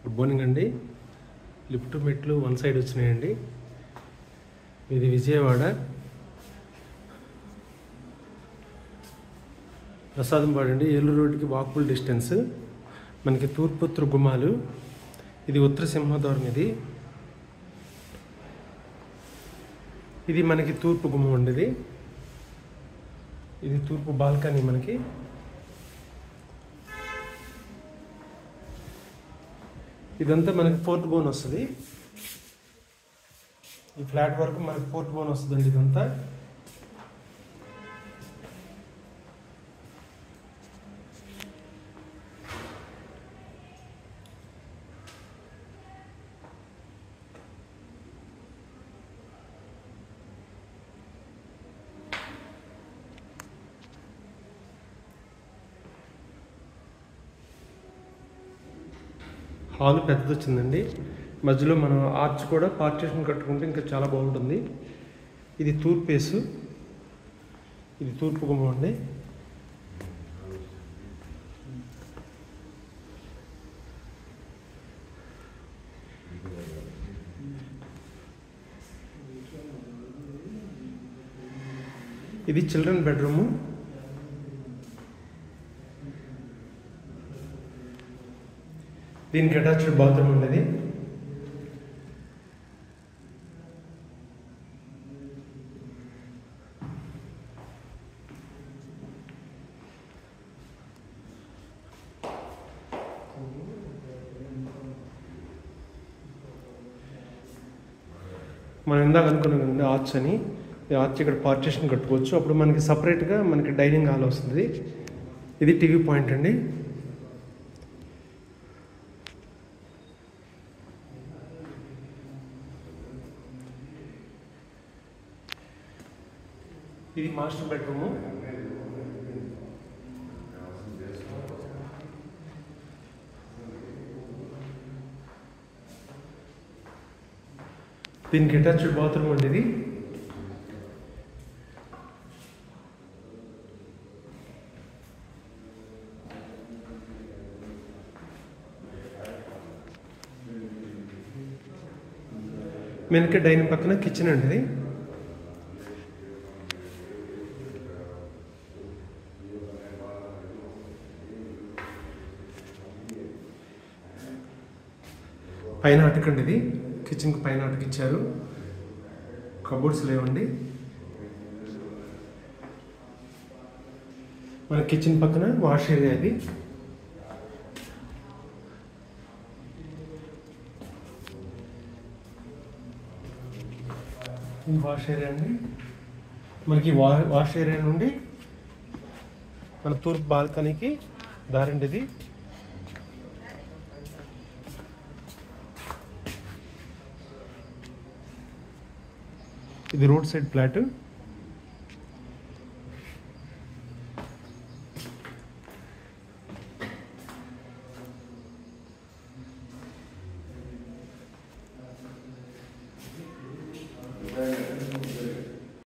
Good morning అండి. Lift మెట్లు one side వచ్చినాయండి. ఇది విజయవాడ ప్రసాదంపాడు అండి. ఏలూరు రోడ్డుకి వాకబుల్ డిస్టెన్స్. మనకి తూర్పు గుమ్మాలు. ఇది ఉత్తర సింహద్వారం. ఇది మనకి తూర్పు గుమ్మం అండి. ఇది తూర్పు బాల్కనీ. మనకి ఇదంతా మనకి ఫోర్త్ బోన్ వస్తుంది. ఈ ఫ్లాట్ వరకు మనకి ఫోర్త్ బోన్ వస్తుందండి. ఇదంతా హాల్ పెద్దది వచ్చిందండి. మధ్యలో మనం ఆర్చ్ కూడా పార్టీషన్ కట్టుకుంటే ఇంకా చాలా బాగుంటుంది. ఇది తూర్పు ఫేసు. ఇది తూర్పు గుమ్మం అండి. ఇది చిల్డ్రన్ బెడ్రూము. దీనికి అటాచ్డ్ బాత్రూమ్ ఉండేది. మనం ఇందాక అనుకున్నాం ఆర్చ్ అని. ఈ ఆర్చ్ ఇక్కడ పార్టీషన్ కట్టుకోవచ్చు. అప్పుడు మనకి సపరేట్గా మనకి డైనింగ్ హాల్ వస్తుంది. ఇది టీవీ పాయింట్ అండి. ఇది మాస్టర్ బెడ్రూము. దీనికి అటాచ్డ్ బాత్రూమ్ అండి. ఇది వెనక డైనింగ్ పక్కన కిచెన్ అండి. ఇది పైన అటుకండి. ఇది కిచెన్కి పైన అటుకిచ్చారు. కబోర్డ్స్ లేవండి. మన కిచెన్ పక్కన వాష్ ఏరియా. ఇది వాష్ ఏరియా అండి. మనకి వాష్ ఏరియా నుండి మన తూర్పు బాల్కనీకి దారండి. ఇది రోడ్ సైడ్ ఫ్లాట్.